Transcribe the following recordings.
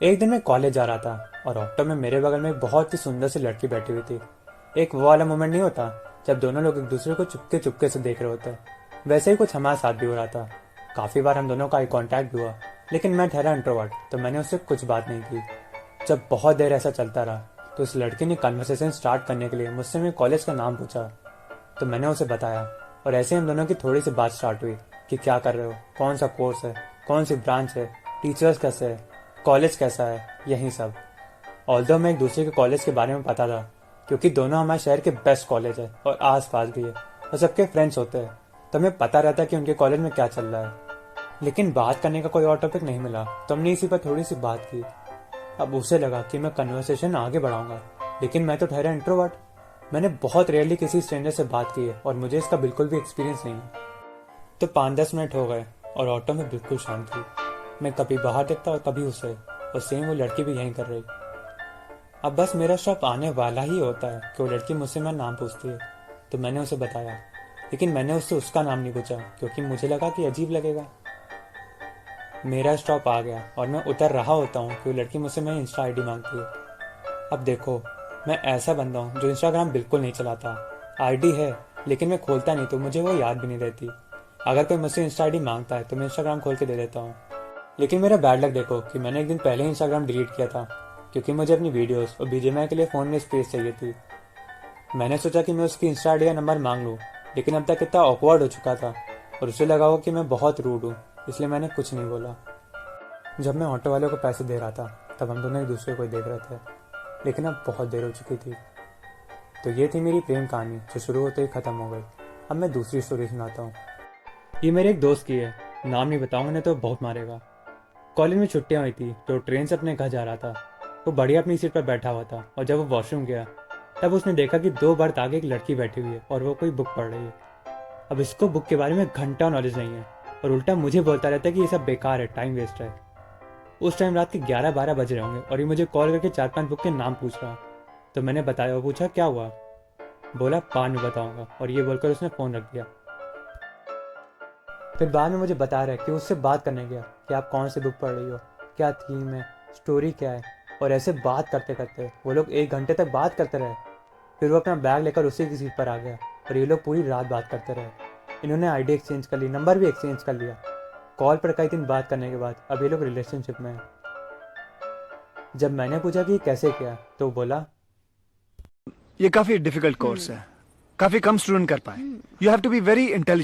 एक दिन मैं कॉलेज जा रहा था और ऑटो में मेरे बगल में एक बहुत ही सुंदर सी लड़की बैठी हुई थी। एक वो वाला मोमेंट नहीं होता जब दोनों लोग एक दूसरे को चुपके चुपके से देख रहे होते हैं। वैसे ही कुछ हमारे साथ भी हो रहा था। काफ़ी बार हम दोनों का आई कांटेक्ट भी हुआ, लेकिन मैं ठहरा इंट्रोवर्ट तो मैंने उससे कुछ बात नहीं की। जब बहुत देर ऐसा चलता रहा तो उस लड़की ने कन्वर्सेशन स्टार्ट करने के लिए मुझसे मेरे कॉलेज का नाम पूछा। तो मैंने उसे बताया और ऐसे हम दोनों की थोड़ी सी बात स्टार्ट हुई कि क्या कर रहे हो, कौन सा कोर्स है, कौन सी ब्रांच है, टीचर्स कैसे है, कॉलेज कैसा है, यही सब। ऑल्दो मैं एक दूसरे के कॉलेज के बारे में पता था, क्योंकि दोनों हमारे शहर के बेस्ट कॉलेज है और आस पास भी है और सबके फ्रेंड्स होते हैं, तो हमें पता रहता है कि उनके कॉलेज में क्या चल रहा है। लेकिन बात करने का कोई और टॉपिक नहीं मिला तो हमने इसी पर थोड़ी सी बात की। अब उसे लगा कि मैं कन्वर्सेशन आगे बढ़ाऊंगा, लेकिन मैं तो ठहरा इंट्रोवर्ट। मैंने बहुत रेयरली किसी स्ट्रेंजर से बात की है और मुझे इसका बिल्कुल भी एक्सपीरियंस नहीं है। तो 5-10 मिनट हो गए और ऑटो में बिल्कुल शांत थी। मैं कभी बाहर देखता और कभी उसे, और सेम वो लड़की भी यहीं कर रही। अब बस मेरा स्टॉप आने वाला ही होता है कि वो लड़की मुझसे मेरा नाम पूछती है, तो मैंने उसे बताया। लेकिन मैंने उससे उसका नाम नहीं पूछा क्योंकि मुझे लगा कि अजीब लगेगा। मेरा स्टॉप आ गया और मैं उतर रहा होता हूँ कि वो लड़की मुझसे मेरी इंस्टा आईडी मांगती है। अब देखो, मैं ऐसा बंदा हूँ जो इंस्टाग्राम बिल्कुल नहीं चलाता। आईडी है, लेकिन मैं खोलता नहीं तो मुझे वो याद भी नहीं रहती। अगर कोई मुझसे इंस्टा आईडी मांगता है तो मैं इंस्टाग्राम खोल के दे देता हूँ। लेकिन मेरा बैड लक देखो कि मैंने एक दिन पहले ही इंस्टाग्राम डिलीट किया था, क्योंकि मुझे अपनी वीडियोस और बीजीएमआई के लिए फ़ोन में स्पेस चाहिए थी। मैंने सोचा कि मैं उसकी इंस्टा आईडी या नंबर मांग लूँ, लेकिन अब तक इतना ऑकवर्ड हो चुका था और उसे लगा हो कि मैं बहुत रूड हूँ, इसलिए मैंने कुछ नहीं बोला। जब मैं ऑटो वाले को पैसे दे रहा था तब हम दोनों एक दूसरे को ही देख रहे थे, लेकिन अब बहुत देर हो चुकी थी। तो ये थी मेरी प्रेम कहानी जो शुरू होते ही ख़त्म हो गई। अब मैं दूसरी स्टोरी सुनाता हूँ। ये मेरे एक दोस्त की है, नाम नहीं बताऊंगा नहीं तो बहुत मारेगा। कॉलेज में छुट्टियां हुई थी तो ट्रेन से अपने घर जा रहा था। वो बढ़िया अपनी सीट पर बैठा हुआ था और जब वो वॉशरूम गया तब उसने देखा कि 2 बर्थ आगे एक लड़की बैठी हुई है और वो कोई बुक पढ़ रही है। अब इसको बुक के बारे में घंटा नॉलेज नहीं है और उल्टा मुझे बोलता रहता है कि ये सब बेकार है, टाइम वेस्ट है। उस टाइम रात के 11-12 बज रहे होंगे और ये मुझे कॉल करके 4-5 बुक के नाम पूछ रहा। तो मैंने बताया, वो पूछा क्या हुआ, बोला बाद में बताऊंगा, और ये बोलकर उसने फ़ोन रख दिया। फिर बाद में मुझे बता रहा है कि उससे बात करने गया कि आप कौन सी बुक पढ़ रही हो, क्या थीम है, स्टोरी क्या है, और ऐसे बात करते करते वो लोग 1 घंटे तक बात करते रहे। फिर वो अपना बैग लेकर उसी की सीट पर आ गया और ये लोग पूरी रात बात करते रहे। इन्होंने आईडी एक्सचेंज कर ली, नंबर भी एक्सचेंज कर लिया। कॉल पर कई दिन बात करने के बाद अब ये लोग रिलेशनशिप में हैं। जब मैंने पूछा कि ये कैसे किया तो वो बोला, ये काफी डिफिकल्ट कोर्स है, काफी कम स्टूडेंट कर पाए। You have to be very intelligent.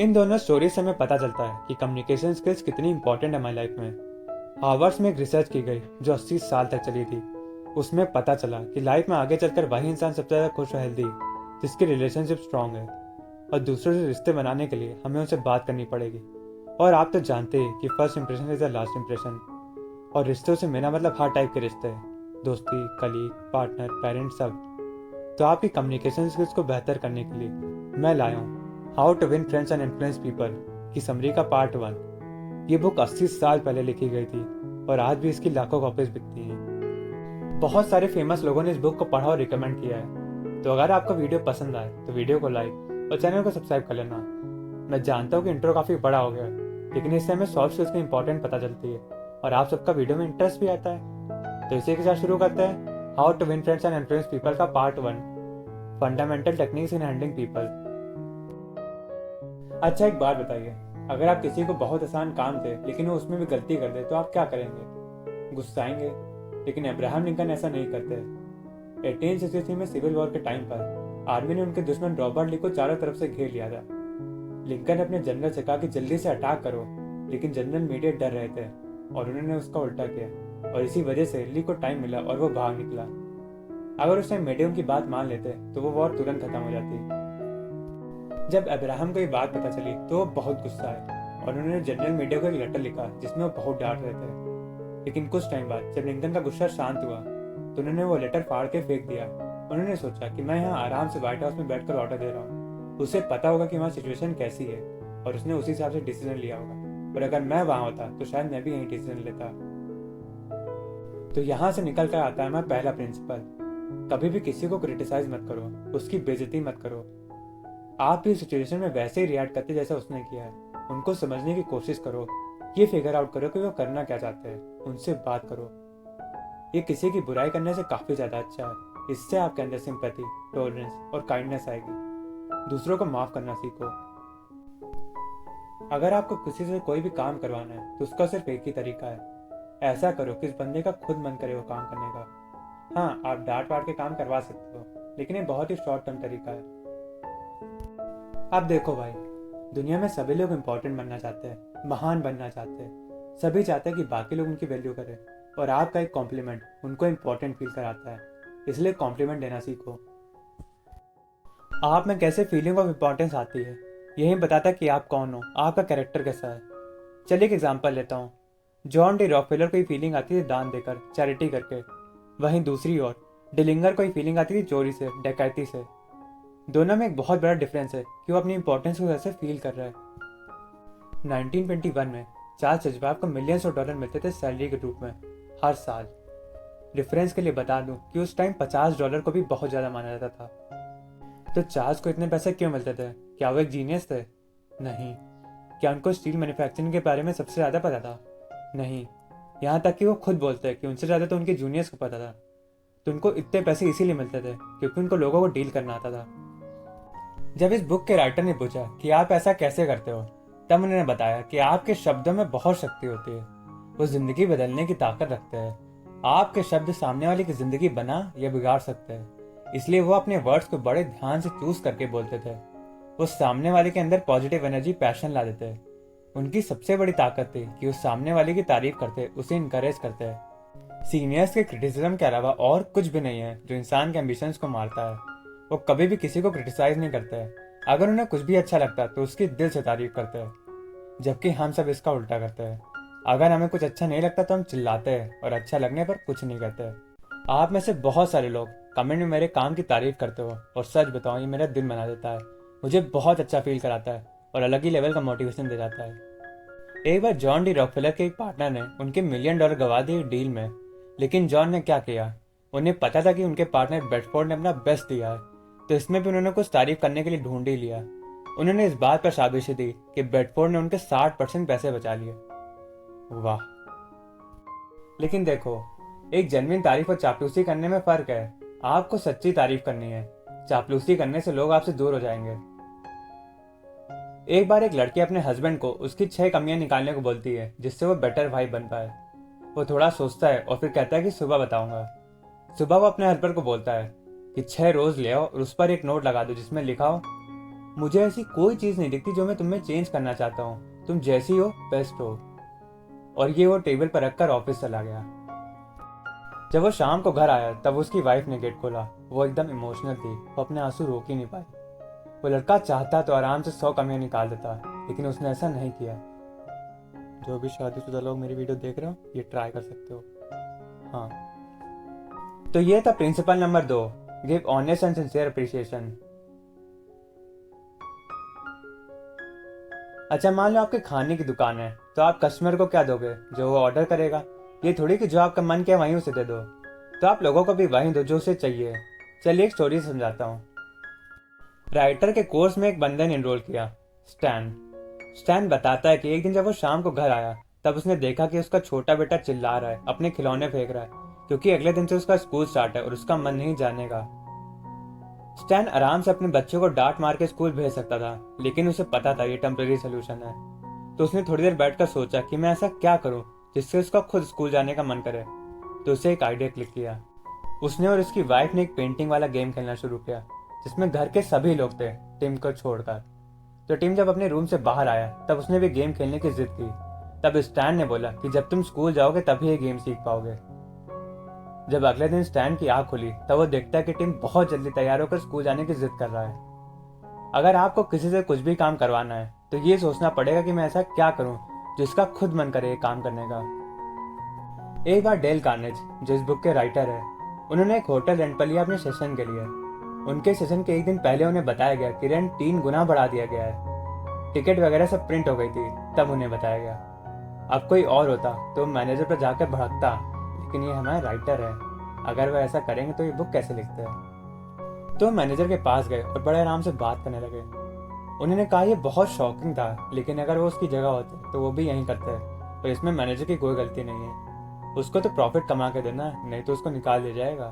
इन दोनों स्टोरी से हमें पता चलता है कि कम्युनिकेशन स्किल्स कितनी इंपॉर्टेंट है हमारी लाइफ में। हार्वर्ड में एक रिसर्च की गई जो 80 साल तक चली थी। उसमें पता चला कि लाइफ में आगे चलकर वही इंसान सबसे ज़्यादा खुश और हेल्दी जिसकी रिलेशनशिप स्ट्रांग है। और दूसरों से रिश्ते बनाने के लिए हमें उनसे बात करनी पड़ेगी। और आप तो जानते हैं कि first impression is the last impression. और रिश्तों से मेरा मतलब हर टाइप के रिश्ते हैं, दोस्ती, कलीग, पार्टनर, पेरेंट्स, सब। तो आपकी कम्युनिकेशन स्किल्स को बेहतर करने के लिए मैं लाया हूँ how to win friends and influence people की समरी का पार्ट 1। ये बुक 80 साल पहले लिखी गई थी और आज भी इसकी लाखों कॉपीज बिकती हैं। बहुत सारे फेमस लोगों ने इस बुक को पढ़ा और रिकमेंड किया है। तो अगर आपको वीडियो पसंद आए तो वीडियो को लाइक और चैनल को सब्सक्राइब कर लेना। मैं जानता हूँ कि इंट्रो काफ़ी बड़ा हो गया है, लेकिन इससे हमें सॉफ्ट स्किल्स की इंपॉर्टेंट पता चलती है और आप सबका वीडियो में इंटरेस्ट भी आता है। तो इसी के साथ शुरू करते हैं how to win friends and influence people का part 1, fundamental techniques in handling people. अच्छा, एक बात बताइए, अगर आप किसी को बहुत आसान काम दे लेकिन वो उसमें भी गलती कर दे तो आप क्या करेंगे? गुस्साएंगे? लेकिन अब्राहम लिंकन ऐसा नहीं करते। 1863 में सिविल वॉर के टाइम पर आर्मी ने उनके दुश्मन रॉबर्ट ली को चारों तरफ से घेर लिया था। लिंकन ने अपने जनरल से कहा कि जल्दी से अटैक करो, लेकिन जनरल मीडिएट डर रहे थे और उन्होंने उसका उल्टा किया, और इसी वजह से ली को टाइम मिला और वो भाग निकला। अगर उस टाइम मीडियम की बात मान लेते तो वो वॉर तुरंत खत्म हो जाती। जब अब्राहम को ये बात पता चली तो वो बहुत गुस्सा आए और उन्होंने जनरल मीडिया को एक लेटर लिखा जिसमें वो बहुत डांट रहे थे। लेकिन कुछ टाइम बाद जब लिंकन का गुस्सा शांत हुआ तो उन्होंने वो लेटर फाड़ के फेंक दिया। उन्होंने सोचा कि मैं यहाँ आराम से व्हाइट हाउस में बैठकर ऑर्डर दे रहा हूँ, उसे पता होगा कि वहाँ सिचुएशन कैसी है और उसने उसी हिसाब से डिसीजन लिया होगा। और अगर मैं वहां होता तो शायद मैं भी यही डिसीजन लेता। तो यहाँ से निकल कर आता है हमारा पहला प्रिंसिपल, कभी भी किसी को क्रिटिसाइज मत करो, उसकी बेइज्जती मत करो। आप भी सिचुएशन में वैसे ही रिएक्ट करते जैसा उसने किया है। उनको समझने की कोशिश करो, ये फिगर आउट करो कि वो करना क्या चाहते हैं, उनसे बात करो। ये किसी की बुराई करने से काफ़ी ज़्यादा अच्छा है। इससे आपके अंदर सिंपैथी, टॉलरेंस और काइंडनेस आएगी। दूसरों को माफ़ करना सीखो। अगर आपको किसी से कोई भी काम करवाना है तो उसका सिर्फ एक ही तरीका है, ऐसा करो कि इस बंदे का खुद मन करे वो काम करने का। हाँ, आप डांट वाट के काम करवा सकते हो, लेकिन ये बहुत ही शॉर्ट टर्म तरीका है। आप देखो भाई, दुनिया में सभी लोग इंपॉर्टेंट बनना चाहते हैं, महान बनना चाहते हैं। सभी चाहते हैं कि बाकी लोग उनकी वैल्यू करें, और आपका एक कॉम्प्लीमेंट उनको इंपॉर्टेंट फील कराता है। इसलिए कॉम्प्लीमेंट देना सीखो। आप में कैसे फीलिंग ऑफ इम्पोर्टेंस आती है, यही बताता है कि आप कौन हो, आपका कैरेक्टर कैसा है। चलिए एक एग्जांपल लेता हूँ। जॉन डी रॉकफेलर को ये फीलिंग आती थी दान देकर, चैरिटी करके। वहीं दूसरी ओर डिलिंगर को ये फीलिंग आती थी चोरी से, डकैती से। दोनों में एक बहुत बड़ा डिफरेंस है कि वो अपनी इंपॉर्टेंस को कैसे फील कर रहा है। 1921 में चार्ल्स शवाब को मिलियंस ऑफ डॉलर मिलते थे सैलरी के रूप में हर साल। रेफरेंस के लिए बता दूं कि उस टाइम $50 को भी बहुत ज्यादा माना जाता था। तो चार्ल्स को इतने पैसे क्यों मिलते थे? क्या वो एक जीनियस थे? नहीं। क्या उनको स्टील मैन्युफैक्चरिंग के बारे में सबसे ज्यादा पता था? नहीं। यहाँ तक कि वो खुद बोलते हैं कि उनसे ज्यादा तो उनके जूनियर्स को पता था। तो उनको इतने पैसे इसीलिए मिलते थे क्योंकि उनको लोगों को डील करना आता था। जब इस बुक के राइटर ने पूछा कि आप ऐसा कैसे करते हो, तब उन्होंने बताया कि आपके शब्दों में बहुत शक्ति होती है, वो जिंदगी बदलने की ताकत रखते हैं। आपके शब्द सामने वाले की जिंदगी बना या बिगाड़ सकते हैं, इसलिए वो अपने वर्ड्स को बड़े ध्यान से चूज करके बोलते थे। वो सामने वाले के अंदर पॉजिटिव एनर्जी, पैशन ला देते हैं। उनकी सबसे बड़ी ताकत थी कि वो सामने वाले की तारीफ करते, उसे इनकरेज करते हैं। सीनियर्स के क्रिटिसिज्म के अलावा और कुछ भी नहीं है जो इंसान के एम्बिशंस को मारता है। वो कभी भी किसी को क्रिटिसाइज नहीं करते हैं। अगर उन्हें कुछ भी अच्छा लगता है तो उसकी दिल से तारीफ करते हैं, जबकि हम सब इसका उल्टा करते हैं। अगर हमें कुछ अच्छा नहीं लगता तो हम चिल्लाते हैं और अच्छा लगने पर कुछ नहीं कहते। आप में से बहुत सारे लोग कमेंट में मेरे काम की तारीफ करते हो, और सच बताओ ये मेरा दिन बना देता है, मुझे बहुत अच्छा फील कराता है और अलग ही लेवल का मोटिवेशन दे जाता है। एक बार जॉन डी रॉकफेलर के एक पार्टनर ने उनके $1 मिलियन गवा दिए डील में, लेकिन जॉन ने क्या किया, उन्हें पता था कि उनके पार्टनर बेडफोर्ड ने अपना बेस्ट दिया है, तो इसमें भी उन्होंने कुछ तारीफ करने के लिए ढूंढ ही लिया। उन्होंने इस बात पर शाबाशी दी कि बेडफोर्ड ने उनके 60% पैसे बचा लिए। वाह। लेकिन देखो, एक जेन्युइन तारीफ और चापलूसी करने में फर्क है। आपको सच्ची तारीफ करनी है, चापलूसी करने से लोग आपसे दूर हो जाएंगे। एक बार एक लड़की अपने हस्बैंड को उसकी 6 कमियां निकालने को बोलती है जिससे वो बेटर वाइफ बन पाए। वो थोड़ा सोचता है और फिर कहता है कि सुबह बताऊंगा। सुबह वो अपने हस्बैंड को बोलता है कि 6 रोज ले आओ और उस पर एक नोट लगा दो जिसमें लिखा हो, मुझे ऐसी कोई चीज नहीं दिखती जो मैं तुम्हें चेंज करना चाहता हूँ, तुम जैसी हो बेस्ट हो। और ये वो टेबल पर रखकर ऑफिस चला गया। जब वो शाम को घर आया तब उसकी वाइफ ने गेट खोला। वो एकदम इमोशनल थी, वो अपने आंसू रोक ही नहीं पाई। वो लड़का चाहता तो आराम से 100 कमियां निकाल देता, लेकिन उसने ऐसा नहीं किया। जो भी शादीशुदा लोग मेरी वीडियो देख रहे हो, ये ट्राई कर सकते हो। हाँ, तो ये था principle number 2, give honest and sincere appreciation. अच्छा, मान लो आपके खाने की दुकान है, तो आप कस्टमर को क्या दोगे? जो वो ऑर्डर करेगा। ये थोड़ी कि जो आपका मन किया वहीं उसे दे दो। तो आप लोगों को भी वहीं दो जो उसे चाहिए। चलिए एक स्टोरी समझाता हूँ। राइटर के कोर्स में एक बंदे ने एनरोल किया, स्टैन। स्टैन बताता है कि एक दिन जब वो शाम को घर आया तब उसने देखा कि उसका छोटा बेटा चिल्ला रहा है, अपने खिलौने फेंक रहा है, क्योंकि अगले दिन से उसका स्कूल स्टार्ट है और उसका मन नहीं जाने का। स्टैन आराम से अपने बच्चों को डांट मार के स्कूल भेज सकता था, लेकिन उसे पता था ये टेम्परेरी सोल्यूशन है। तो उसने थोड़ी देर बैठकर सोचा कि मैं ऐसा क्या करूं जिससे उसका खुद स्कूल जाने का मन करे। तो उसे एक आइडिया क्लिक किया। उसने और उसकी वाइफ ने एक पेंटिंग वाला गेम खेलना शुरू किया जिसमें घर के सभी लोग थे, टिम को छोड़कर। तो टिम जब अपने रूम से बाहर आया तब उसने भी गेम खेलने की जिद की। तब स्टैन ने बोला कि जब तुम स्कूल जाओगे तभी ये गेम सीख पाओगे। जब अगले दिन स्टैन की आंख खुली तब वो देखता है कि टिम बहुत जल्दी तैयार होकर स्कूल जाने की जिद कर रहा है। अगर आपको किसी से कुछ भी काम करवाना है तो ये सोचना पड़ेगा कि मैं ऐसा क्या करूं जिसका खुद मन करे काम करने का। एक बार डेल कार्नेज, जो इस बुक के राइटर है, उन्होंने एक होटल रेंट पर लिया अपने सेशन के लिए। उनके सेशन के एक दिन पहले उन्हें बताया गया कि रेंट 3 गुना बढ़ा दिया गया है। टिकट वगैरह सब प्रिंट हो गई थी। तब उन्हें बताया गया। अब कोई और होता तो मैनेजर पर जाकर भड़कता, लेकिन ये हमारे राइटर है, अगर वह ऐसा करेंगे तो ये बुक कैसे लिखते हैं। तो मैनेजर के पास गए और बड़े आराम से बात करने लगे। उन्होंने कहा ये बहुत शॉकिंग था, लेकिन अगर वो उसकी जगह होते तो वो भी यही करते। और इसमें मैनेजर की कोई गलती नहीं है। उसको तो प्रॉफिट कमा के देना है, नहीं तो उसको निकाल दिया जाएगा।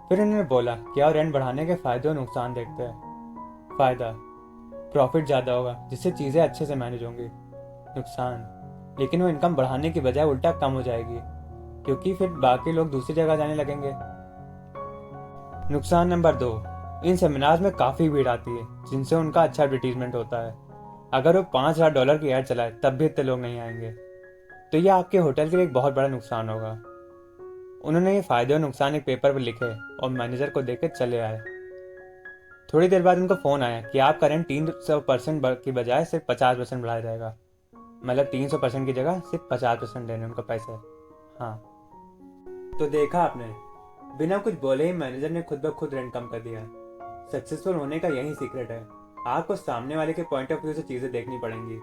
फिर उन्होंने बोला क्या रेंट बढ़ाने के फायदे और नुकसान देखते हैं। फायदा, प्रॉफिट ज़्यादा होगा जिससे चीज़ें अच्छे से मैनेज होंगी। नुकसान, लेकिन वो इनकम बढ़ाने की बजाय उल्टा कम हो जाएगी, क्योंकि फिर बाकी लोग दूसरी जगह जाने लगेंगे। नुकसान नंबर 2, इन सेमिनार्स में काफ़ी भीड़ आती है जिनसे उनका अच्छा एडवर्टीजमेंट होता है। अगर वो $5,000 की ऐड चलाए तब भी इतने लोग नहीं आएंगे, तो ये आपके होटल के लिए एक बहुत बड़ा नुकसान होगा। उन्होंने ये फायदे और नुकसान एक पेपर पर लिखे और मैनेजर को देकर चले आए। थोड़ी देर बाद उनको फ़ोन आया कि आपका रेंट 300% की बजाय सिर्फ 50% बढ़ाया जाएगा। मतलब 300% की जगह सिर्फ 50% देने उनको पैसे। हाँ, तो देखा आपने, बिना कुछ बोले ही मैनेजर ने खुद ब खुद रेंट कम कर दिया। सक्सेसफुल होने का यही सीक्रेट है, आपको सामने वाले के पॉइंट ऑफ व्यू से चीजें देखनी पड़ेंगी।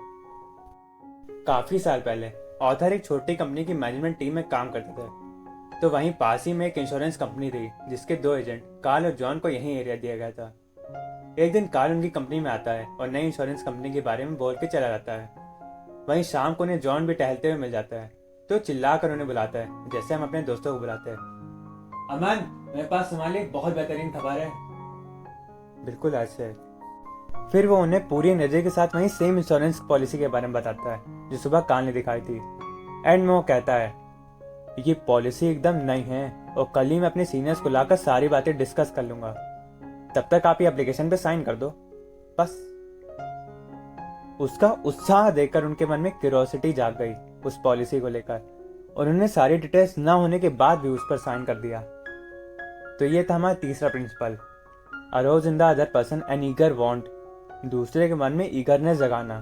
काफी साल पहले ऑथर एक छोटी कंपनी की मैनेजमेंट टीम में काम करते थे, तो वहीं पास ही में एक इंश्योरेंस कंपनी थी जिसके 2 एजेंट कार्ल और जॉन को यही एरिया दिया गया था। एक दिन कार्ल उनकी कंपनी में आता है और नई इंश्योरेंस कंपनी के बारे में बोल के चला जाता है। वहीं शाम को उन्हें जॉन भी टहलते हुए मिल जाता है, तो चिल्ला कर उन्हें बुलाता है जैसे हम अपने दोस्तों को बुलाते हैं। अमन, मेरे पास तुम्हारे लिए बहुत बेहतरीन खबर है। बिल्कुल ऐसे। फिर वो उन्हें पूरी एनर्जी के साथ वही सेम इंश्योरेंस पॉलिसी के बारे में बताता है जो सुबह काल ने दिखाई थी। एंड में वो कहता है ये पॉलिसी एकदम नई है और कल ही मैं अपने सीनियर्स को लाकर सारी बातें डिस्कस कर लूंगा। तब तक आप ये एप्लीकेशन पे साइन कर दो बस। उसका उत्साह देखकर उनके मन में क्यूरियोसिटी जाग गई उस पॉलिसी को लेकर, और उन्होंने सारी डिटेल्स ना होने के बाद भी उस पर साइन कर दिया। तो ये था हमारा तीसरा principle, arouse in the other person an eager want, दूसरे के मन में ईगरनेस जगाना।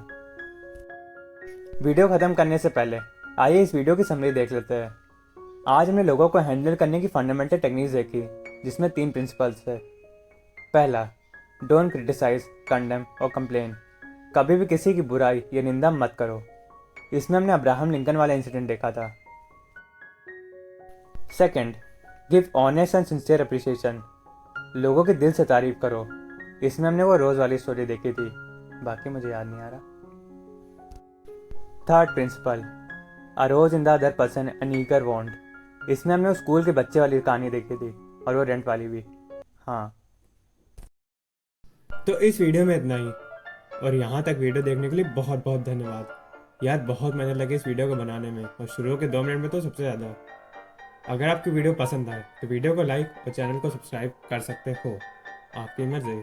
वीडियो खत्म करने से पहले आइए इस वीडियो की समरी देख लेते हैं। आज हमने लोगों को हैंडल करने की फंडामेंटल टेक्निक्स देखी जिसमें 3 प्रिंसिपल्स थे। पहला, डोंट क्रिटिसाइज, कंडेम और कंप्लेन। कभी भी किसी की बुराई या निंदा मत करो। इसमें हमने अब्राहम लिंकन वाला इंसिडेंट देखा था। Second, give honest and sincere appreciation. लोगों के दिल से तारीफ करो। इसमें हमने वो रोज वाली स्टोरी देखी थी, बाकी मुझे याद नहीं आ रहा। Third principle, arouse in the other person an eager want. इसमें हमने वो स्कूल के बच्चे वाली कहानी देखी थी और वो रेंट वाली भी। हाँ, तो इस वीडियो में इतना ही, और यहाँ तक वीडियो देखने के लिए बहुत बहुत धन्यवाद। यार बहुत मेहनत लगी इस वीडियो को बनाने में, और शुरू के 2 मिनट में तो सबसे ज़्यादा। अगर आपकी वीडियो पसंद आए तो वीडियो को लाइक और चैनल को सब्सक्राइब कर सकते हो, आपकी मर्जी।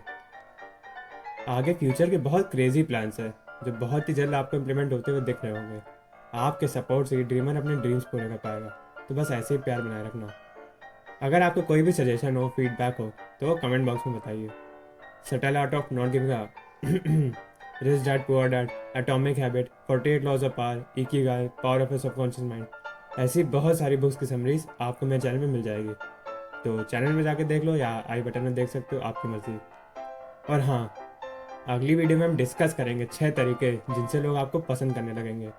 आगे फ्यूचर के बहुत क्रेजी प्लान्स है जो बहुत ही जल्द आपको इम्प्लीमेंट होते हुए दिख रहे होंगे। आपके सपोर्ट से ड्रीमर अपने ड्रीम्स पूरे कर पाएगा, तो बस ऐसे ही प्यार बनाए रखना। अगर आपको कोई भी सजेशन हो, फीडबैक हो, तो कमेंट बॉक्स में बताइए। Subtle Art of Not Giving Up, Rich Dad Poor Dad, Atomic Habit, 48 Laws of Power, Ikigai, Power of a Subconscious Mind, ऐसी बहुत सारी बुक्स की समरीज आपको मेरे चैनल में मिल जाएगी। तो चैनल में जाके देख लो या आई बटन में देख सकते हो, आपकी मर्जी। और हाँ, अगली वीडियो में हम डिस्कस करेंगे 6 तरीके जिनसे लोग आपको पसंद करने लगेंगे।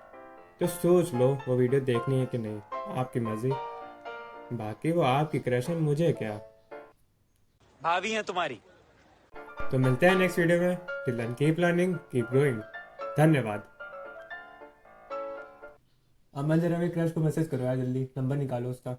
तो सोच लो वो वीडियो देखनी है कि नहीं, आपकी मर्जी। बाकी वो आपकी क्रश है, मुझे क्या। भाभी है तुम्हारी। तो मिलते हैं नेक्स्ट वीडियो में। Till then keep learning, keep growing. धन्यवाद। अमन जरा मेरे क्रश को मैसेज करो यार, जल्दी नंबर निकालो उसका।